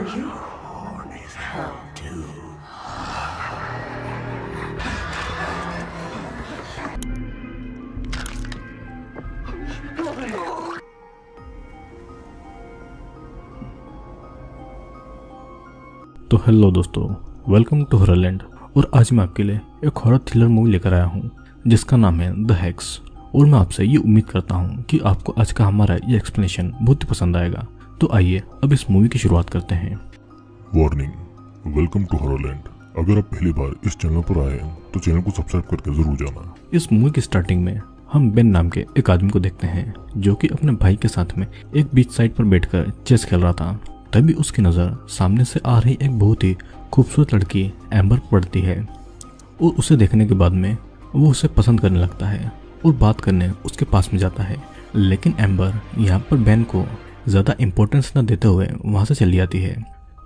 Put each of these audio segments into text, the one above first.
तो हेलो दोस्तों, welcome to हॉररलैंड। और आज मैं आपके लिए एक हॉरर थ्रिलर मूवी लेकर आया हूँ जिसका नाम है द हेक्स। और मैं आपसे ये उम्मीद करता हूँ कि आपको आज का हमारा ये एक्सप्लेनेशन बहुत ही पसंद आएगा। तो आइए अब इस मूवी की शुरुआत करते हैं। Warning, welcome to Horrorland. अगर आप पहली बार इस चैनल पर आए हैं तो चैनल को सब्सक्राइब करके जरूर जाना। इस मूवी की स्टार्टिंग में हम बेन नाम के एक आदमी को देखते हैं जो कि अपने भाई के साथ में एक बीच साइड पर बैठकर चेस खेल रहा था। तभी उसकी नज़र सामने से आ रही एक बहुत ही खूबसूरत लड़की एम्बर पर पड़ती है और उसे देखने के बाद में वो उसे पसंद करने लगता है और बात करने उसके पास में जाता है। लेकिन एम्बर यहाँ पर बेन को ज़्यादा इम्पोर्टेंस न देते हुए वहाँ से चली जाती है।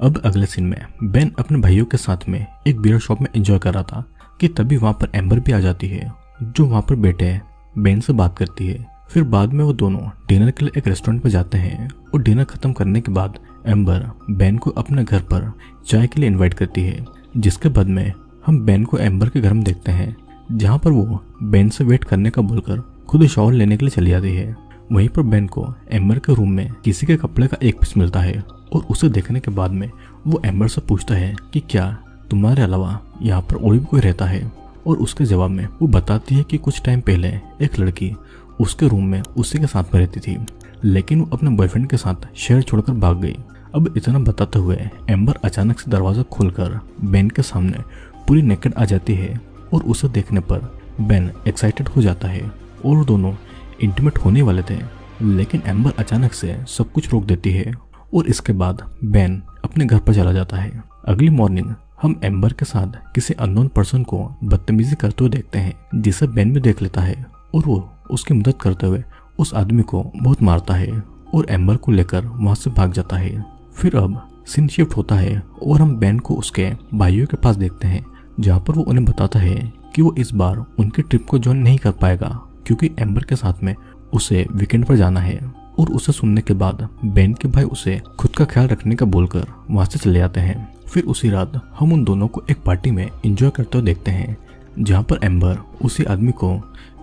अब अगले सीन में बेन अपने भाइयों के साथ में एक बियर शॉप में एंजॉय कर रहा था कि तभी वहाँ पर एम्बर भी आ जाती है जो वहाँ पर बैठे बेन से बात करती है। फिर बाद में वो दोनों डिनर के लिए एक रेस्टोरेंट पर जाते हैं और डिनर खत्म करने के बाद एम्बर बेन को अपने घर पर चाय के लिए इनवाइट करती है। जिसके बाद में हम बेन को एम्बर के घर में देखते हैं जहाँ पर वो बेन से वेट करने का बोलकर खुद शॉवर लेने के लिए चली जाती है। वहीं पर बेन को एम्बर के रूम में किसी के कपड़े का एक पीस मिलता है और उसे देखने के बाद में वो एम्बर से पूछता है कि क्या तुम्हारे अलावा यहाँ पर और भी कोई रहता है। और उसके जवाब में वो बताती है कि कुछ टाइम पहले एक लड़की उसके रूम में उसी के साथ में रहती थी, लेकिन वो अपने बॉयफ्रेंड के साथ शहर छोड़कर भाग गई। अब इतना बताते हुए एम्बर अचानक से दरवाजा खोलकर बेन के सामने पूरी नेकेड आ जाती है और उसे देखने पर बेन एक्साइटेड हो जाता है और दोनों इंटीमेट होने वाले थे। लेकिन एम्बर अचानक से सब कुछ रोक देती है और इसके बाद बेन अपने घर पर चला जाता है। अगली मॉर्निंग हम एम्बर के साथ किसी अननोन पर्सन को बदतमीजी करते हुए देखते हैं जिसे बेन भी देख लेता है और वो उसकी मदद करते हुए उस आदमी को बहुत मारता है और एम्बर को लेकर वहां से भाग जाता है। फिर अब सीन शिफ्ट होता है और हम बेन को उसके भाइयों के पास देखते हैं जहाँ पर वो उन्हें बताता है कि वो इस बार उनकी ट्रिप को ज्वाइन नहीं कर पाएगा क्योंकि एम्बर के साथ में उसे वीकेंड पर जाना है। और उसे सुनने के बाद बेन के भाई उसे खुद का ख्याल रखने का बोलकर वहां से चले जाते हैं। फिर उसी रात हम उन दोनों को एक पार्टी में एंजॉय करते हुए देखते हैं जहाँ पर एम्बर उसी आदमी को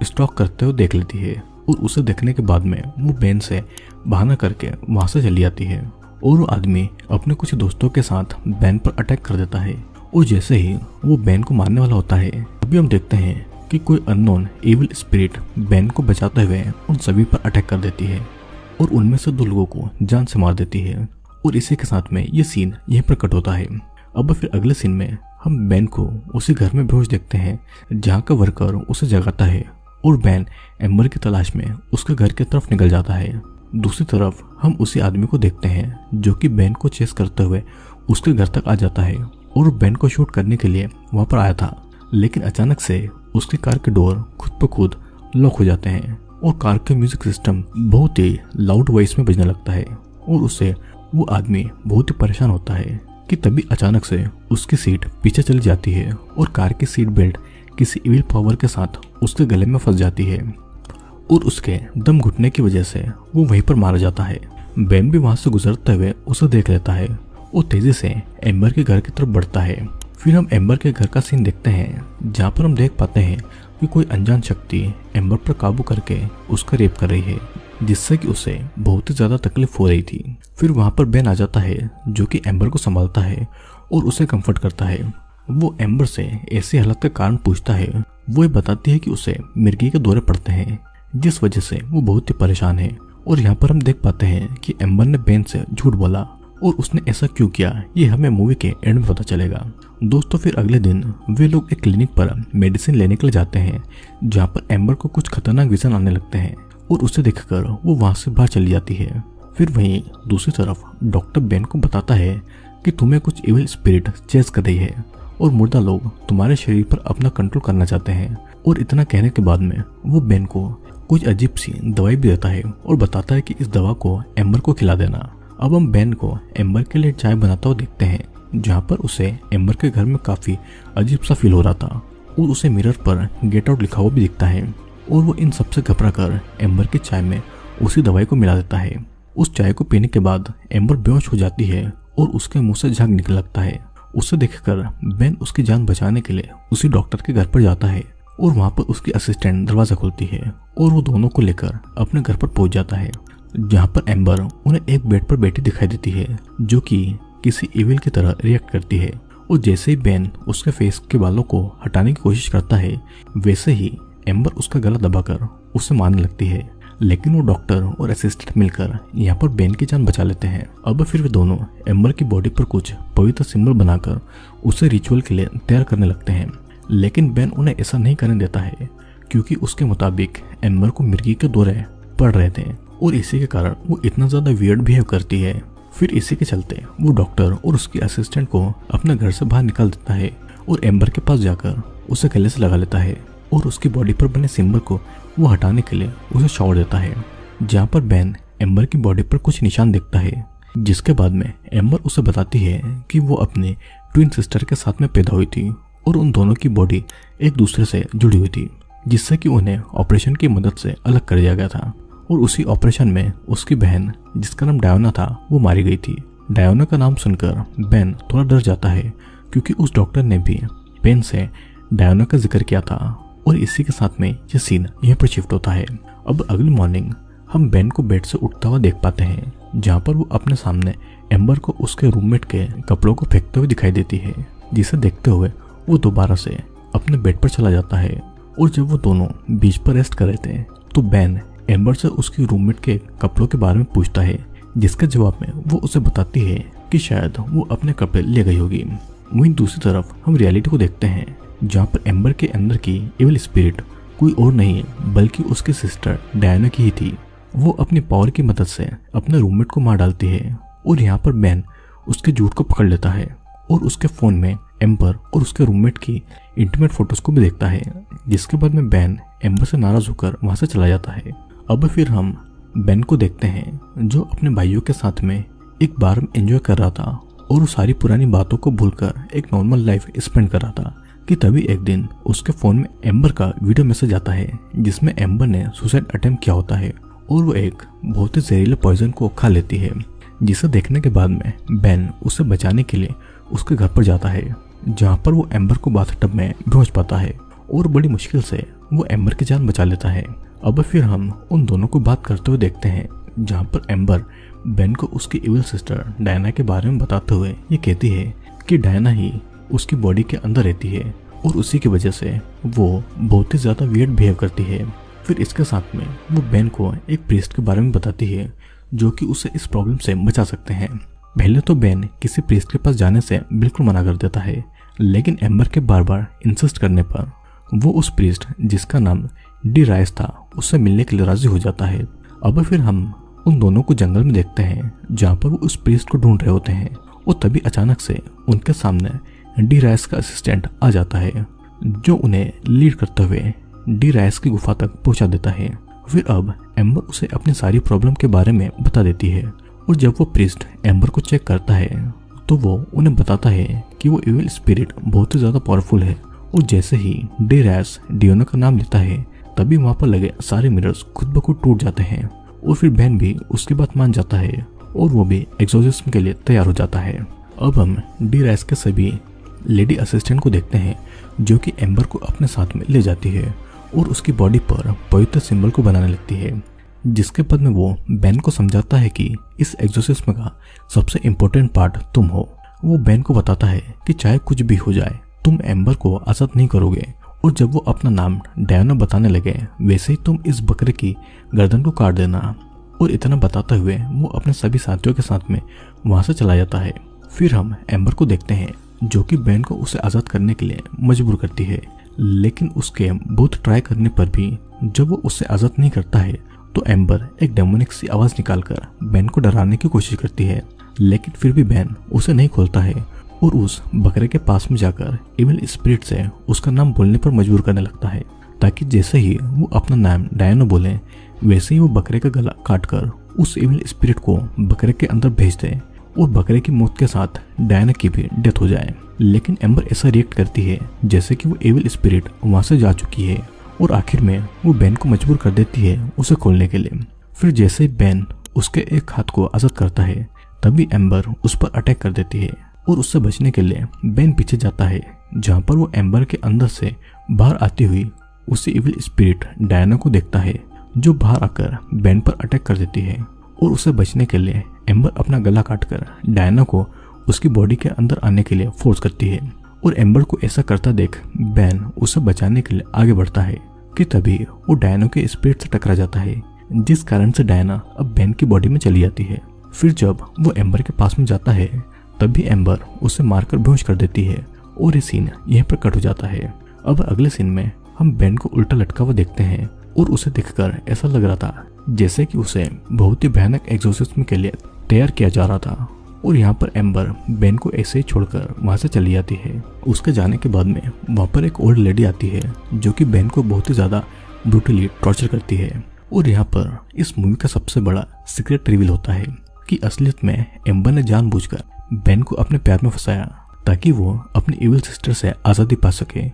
स्टॉक करते हुए देख लेती है और उसे देखने के बाद में वो बेन से बहाना करके वहां से चली जाती है और वो आदमी अपने कुछ दोस्तों के साथ बेन पर अटैक कर देता है। और जैसे ही वो बेन को मारने वाला होता है अभी हम देखते हैं कि कोई अननोन एविल स्पिरिट बेन को बचाते हुए उन सभी पर अटैक कर देती है और उनमें से 2 लोगों को जान से मार देती है। और इसी के साथ में ये सीन यहीं पर कट होता है। अब फिर अगले सीन में हम बेन को उसी घर में बेहोश देखते हैं जहाँ का वर्कर उसे जगाता है और बेन एम्बर की तलाश में उसके घर की तरफ निकल जाता है। दूसरी तरफ हम उसी आदमी को देखते हैं जो कि बेन को चेस करते हुए उसके घर तक आ जाता है और बेन को शूट करने के लिए वहां पर आया था। लेकिन अचानक से उसकी कार के डोर खुद ब खुद लॉक हो जाते हैं और कार के म्यूजिक सिस्टम बहुत ही लाउड वॉइस में बजने लगता है और उससे वो आदमी बहुत ही परेशान होता है कि तभी अचानक से उसकी सीट पीछे चली जाती है और कार की सीट बेल्ट किसी इविल पावर के साथ उसके गले में फंस जाती है और उसके दम घुटने की वजह से वो वहीं पर मारा जाता है। बेन भी वहां से गुजरते हुए उसे देख लेता है और तेजी से एम्बर के घर की तरफ बढ़ता है। फिर हम एम्बर के घर का सीन देखते हैं जहाँ पर हम देख पाते हैं कि कोई अनजान शक्ति एम्बर पर काबू करके उसका रेप कर रही है जिससे कि उसे बहुत ही ज्यादा तकलीफ हो रही थी। फिर वहां पर बेन आ जाता है जो कि एम्बर को संभालता है और उसे कंफर्ट करता है। वो एम्बर से ऐसी हालत का कारण पूछता है। वो ये बताती है कि उसे मिर्गी के दौरे पड़ते हैं जिस वजह से वो बहुत ही परेशान है। और यहाँ पर हम देख पाते हैं कि एम्बर ने बेन से झूठ बोला और उसने ऐसा क्यों किया ये हमें मूवी के एंड में पता चलेगा। दोस्तों फिर अगले दिन वे लोग एक क्लिनिक पर मेडिसिन लेने के लिए जाते हैं जहाँ पर एम्बर को कुछ खतरनाक विजन आने लगते हैं और उसे देखकर वो वहां से बाहर चली जाती है। फिर वहीं दूसरी तरफ डॉक्टर बेन को बताता है कि तुम्हें कुछ इविल स्पिरिट चेस कर रही है और मुर्दा लोग तुम्हारे शरीर पर अपना कंट्रोल करना चाहते हैं। और इतना कहने के बाद में वो बेन को कुछ अजीब सी दवाई भी देता है और बताता है कि इस दवा को एम्बर को खिला देना। अब हम बेन को एम्बर के लिए चाय बनाता हुआ देखते हैं जहाँ पर उसे एम्बर के घर में काफी अजीब सा फील हो रहा था और उसे मिरर पर गेट आउट लिखा हुआ भी दिखता है और वो इन सबसे घबरा कर एम्बर की चाय में उसी दवाई को मिला देता है। उस चाय को पीने के बाद एम्बर बेहोश हो जाती है और उसके मुंह से झाग निकल लगता है। उसे देखकर बेन उसकी जान बचाने के लिए उसी डॉक्टर के घर पर जाता है और वहां पर उसकी असिस्टेंट दरवाजा खोलती है और वो दोनों को लेकर अपने घर पर पहुंच जाता है, जहां पर एम्बर उन्हें एक बेड पर बैठी दिखाई देती है जो कि किसी इविल की तरह रिएक्ट करती है। और जैसे ही बेन उसके फेस के बालों को हटाने की कोशिश करता है वैसे ही एम्बर उसका गला दबाकर उसे मारने लगती है। लेकिन वो डॉक्टर और असिस्टेंट मिलकर यहाँ पर बेन की जान बचा लेते हैं। अब फिर वे दोनों एम्बर की बॉडी पर कुछ पवित्र सिंबल बनाकर उसे रिचुअल के लिए तैयार करने लगते हैं। लेकिन बेन उन्हें ऐसा नहीं करने देता है क्योंकि उसके मुताबिक एम्बर को मिर्गी के दौरे पड़ रहे थे और इसी के कारण वो इतना ज्यादा वियर्ड बिहेव करती है। फिर इसी के चलते वो डॉक्टर और उसकी असिस्टेंट को अपने घर से बाहर निकाल देता है और एम्बर के पास जाकर उसे गले से लगा लेता है और उसकी बॉडी पर बने सिंबल को वो हटाने के लिए उसे छोड़ देता है, जहाँ पर बेन एम्बर की बॉडी पर कुछ निशान देखता है। जिसके बाद में एम्बर उसे बताती है कि वो अपने ट्विन सिस्टर के साथ में पैदा हुई थी और उन दोनों की बॉडी एक दूसरे से जुड़ी हुई थी, जिससे कि उन्हें ऑपरेशन की मदद से अलग कर दिया गया था। और उसी ऑपरेशन में उसकी बहन जिसका नाम डायोना था वो मारी गई थी। डायोना का नाम सुनकर बेन थोड़ा डर जाता है क्योंकि उस डॉक्टर ने भी पेन से डायोना का जिक्र किया था। और इसी के साथ में ये सीन यहीं पर शिफ्ट होता है। अब अगली मॉर्निंग हम बेन को बेड से उठता हुआ देख पाते हैं, जहाँ पर वो अपने सामने एम्बर को उसके रूममेट के कपड़ों को फेंकते हुए दिखाई देती है, जिसे देखते हुए वो दोबारा से अपने बेड पर चला जाता है। और जब वो दोनों बीच पर रेस्ट कर रहे थे तो बेन एम्बर से उसकी रूममेट के कपड़ों के बारे में पूछता है, जिसके जवाब में वो उसे बताती है कि शायद वो अपने कपड़े ले गई होगी। वहीं दूसरी तरफ हम रियलिटी को देखते हैं, जहाँ पर एम्बर के अंदर की इविल स्पिरिट कोई और नहीं बल्कि उसकी सिस्टर डायना की ही थी। वो अपनी पावर की मदद से अपने रूममेट को मार डालती है और यहाँ पर बेन उसके झूठ को पकड़ लेता है और उसके फोन में एम्बर और उसके रूममेट की इंटीमेट फोटोज को भी देखता है, जिसके बाद में बेन एम्बर से नाराज होकर वहां से चला जाता है। अब फिर हम बेन को देखते हैं जो अपने भाइयों के साथ में एक बार में एंजॉय कर रहा था और वो सारी पुरानी बातों को भूलकर एक नॉर्मल लाइफ स्पेंड कर रहा था कि तभी एक दिन उसके फोन में एम्बर का वीडियो मैसेज आता है, जिसमें एम्बर ने सुसाइड अटेम्प्ट किया होता है और वो एक बहुत ही जहरीले पॉइजन को खा लेती है, जिसे देखने के बाद में बेन उसे बचाने के लिए उसके घर पर जाता है, जहाँ पर वो एम्बर को बाथटब में बेहोश पाता है और बड़ी मुश्किल से वो एम्बर की जान बचा लेता है। अब फिर हम उन दोनों को बात करते हुए देखते हैं, जहाँ पर एम्बर बेन को उसकी इविल सिस्टर डायना के बारे में बताते हुए ये कहती है कि डायना ही उसकी बॉडी के अंदर रहती है और उसी की वजह से वो बहुत ही ज़्यादा वियर्ड बिहेव करती है। फिर इसके साथ में वो बेन को एक प्रीस्ट के बारे में बताती है जो कि उसे इस प्रॉब्लम से बचा सकते हैं। पहले तो बेन किसी प्रीस्ट के पास जाने से बिल्कुल मना कर देता है, लेकिन एम्बर के बार बार इंसिस्ट करने पर वो उस प्रीस्ट जिसका नाम डी राइस था उससे मिलने के लिए राजी हो जाता है। अब फिर हम उन दोनों को जंगल में देखते हैं, जहाँ पर वो उस प्रीस्ट को ढूंढ रहे होते हैं और तभी अचानक से उनके सामने डी राइस का असिस्टेंट आ जाता है, जो उन्हें लीड करते हुए डी राइस की गुफा तक पहुंचा देता है। फिर अब एम्बर उसे अपनी सारी प्रॉब्लम के बारे में बता देती है और जब वो प्रीस्ट एम्बर को चेक करता है तो वो उन्हें बताता है कि वो इविल स्पिरिट बहुत ही ज़्यादा पावरफुल है। और जैसे ही डी राइस डियोना का नाम लेता है तभी वहाँ पर लगे सारे मिरर्स खुद ब खुद टूट जाते हैं और फिर बेन भी उसकी बात मान जाता है और वो भी एक्सोर्सिज्म के लिए तैयार हो जाता है। अब हम डी राइस के सभी लेडी असिस्टेंट को देखते हैं जो कि एम्बर को अपने साथ में ले जाती है और उसकी बॉडी पर पवित्र सिंबल को बनाने लगती है, जिसके बाद में वो बेन को समझाता है कि इस एक्सोर्सिज्म का सबसे इम्पोर्टेंट पार्ट तुम हो। वो बेन को बताता है कि चाहे कुछ भी हो जाए तुम एम्बर को आज़ाद नहीं करोगे और जब वो अपना नाम डायना बताने लगे वैसे ही तुम इस बकरे की गर्दन को काट देना। और इतना बताते हुए वो अपने सभी साथियों के साथ में वहाँ से चला जाता है। फिर हम एम्बर को देखते हैं जो कि बेन को उसे आज़ाद करने के लिए मजबूर करती है, लेकिन उसके बहुत ट्राई करने पर भी जब वो उसे आज़ाद नहीं करता है तो एम्बर एक डेमोनिक सी आवाज़ निकालकर बेन को डराने की कोशिश करती है, लेकिन फिर भी बेन उसे नहीं खोलता है और उस बकरे के पास में जाकर इविल स्पिरिट से उसका नाम बोलने पर मजबूर करने लगता है, ताकि जैसे ही वो अपना नाम डायना बोले वैसे ही वो बकरे का गला काटकर उस इविल स्पिरिट को बकरे के अंदर भेज दे और बकरे की मौत के साथ डायना की भी डेथ हो जाए। लेकिन एम्बर ऐसा रिएक्ट करती है जैसे कि वो एविल स्पिरिट वहां से जा चुकी है और आखिर में वो बेन को मजबूर कर देती है उसे खोलने के लिए। फिर जैसे ही बेन उसके एक हाथ को आज़ाद करता है तभी एम्बर उस पर अटैक कर देती है और उससे बचने के लिए बेन पीछे जाता है, जहाँ पर वो एम्बर के अंदर से बाहर आती हुई उसी इविल स्पिरिट डायना को देखता है, जो बाहर आकर बेन पर अटैक कर देती है। और उसे बचने के लिए एम्बर अपना गला काटकर डायना को उसकी बॉडी के अंदर आने के लिए फोर्स करती है। और एम्बर को ऐसा करता देख बेन उसे बचाने के लिए आगे बढ़ता है कि तभी वो डायना के स्पिरिट से टकरा जाता है, जिस कारण से डायना अब बेन की बॉडी में चली जाती है। फिर जब वो एम्बर के पास में जाता है तभी एम्बर उसे मारकर बेहोश कर देती है और ये सीन यहीं पर कट हो जाता है। अब अगले सीन में हम बेन को उल्टा लटका हुआ देखते हैं और उसे देखकर ऐसा लग रहा था जैसे कि उसे बहुत ही भयानक एग्जोर्सिज्म के लिए तैयार किया जा रहा था। और यहाँ पर एम्बर बेन को ऐसे ही छोड़कर वहाँ से चली जाती है। उसके जाने के बाद में वहाँ पर एक ओल्ड लेडी आती है जो कि बेन को बहुत ही ज़्यादा ब्रूटली टॉर्चर करती है। और यहाँ पर इस मूवी का सबसे बड़ा सीक्रेट रिवील होता है कि असलियत में एम्बर ने जानबूझकर बेन को अपने प्यार में फंसाया ताकि वो अपनी इविल सिस्टर से आज़ादी पा सके,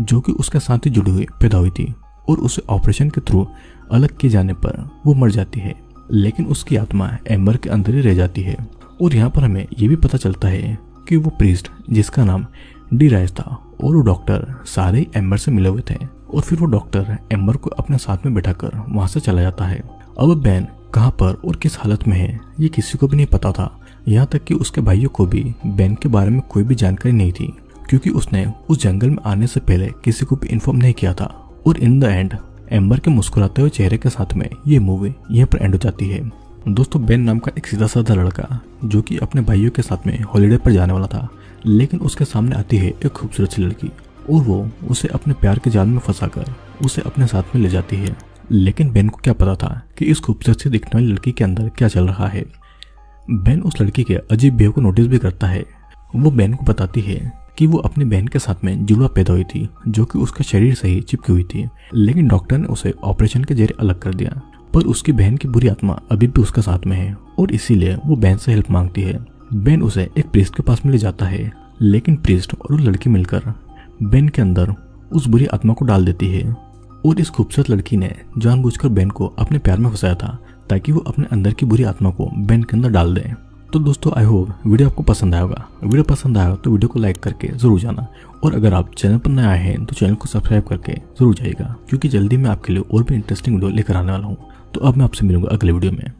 जो कि उसके साथ ही जुड़ी हुई पैदा हुई थी। और उसे ऑपरेशन के थ्रू अलग किए जाने पर वो मर जाती है, लेकिन उसकी आत्मा एम्बर के अंदर ही रह जाती है। और यहाँ पर हमें ये भी पता चलता है कि वो प्रीस्ट जिसका नाम डी राइस था और वो डॉक्टर सारे एम्बर से मिले हुए थे। और फिर वो डॉक्टर एम्बर को अपने साथ में बैठाकर वहाँ से चला जाता है। अब बेन कहाँ पर और किस हालत में है ये किसी को भी नहीं पता था, यहाँ तक कि उसके भाइयों को भी बेन के बारे में कोई भी जानकारी नहीं थी, क्योंकि उसने उस जंगल में आने से पहले किसी को भी इन्फॉर्म नहीं किया था। और इन द एंड एम्बर के मुस्कुराते हुए चेहरे के साथ में ये मूवी यहीं पर एंड हो जाती है। दोस्तों, बेन नाम का एक सीधा साधा लड़का जो कि अपने भाइयों के साथ में हॉलीडे पर जाने वाला था, लेकिन उसके सामने आती है एक खूबसूरत सी लड़की और वो उसे अपने प्यार के जाल में फंसाकर उसे अपने साथ में ले जाती है। लेकिन बेन को क्या पता था कि इस खूबसूरत सी दिखने वाली लड़की के अंदर क्या चल रहा है। बेन उस लड़की के अजीब बिहेव को नोटिस भी करता है। वो बेन को बताती है कि वो अपनी बहन के साथ में जुड़वा पैदा हुई थी, जो कि उसके शरीर से ही चिपकी हुई थी, लेकिन डॉक्टर ने उसे ऑपरेशन के जरिए अलग कर दिया। पर उसकी बहन की बुरी आत्मा अभी भी उसके साथ में है और इसीलिए वो बहन से हेल्प मांगती है। बेन उसे एक प्रीस्ट के पास में ले जाता है, लेकिन प्रीस्ट और वो लड़की मिलकर बेन के अंदर उस बुरी आत्मा को डाल देती है। और इस खूबसूरत लड़की ने जानबूझकर बेन को अपने प्यार में फंसाया था ताकि वो अपने अंदर की बुरी आत्मा को बेन के अंदर डाल दे। तो दोस्तों, आई होप वीडियो आपको पसंद आया होगा। वीडियो पसंद आया तो वीडियो को लाइक करके जरूर जाना, और अगर आप चैनल पर नए आए हैं तो चैनल को सब्सक्राइब करके जरूर जाइएगा, क्योंकि जल्दी मैं आपके लिए और भी इंटरेस्टिंग वीडियो लेकर आने वाला हूँ। तो अब मैं आपसे मिलूंगा अगले वीडियो में।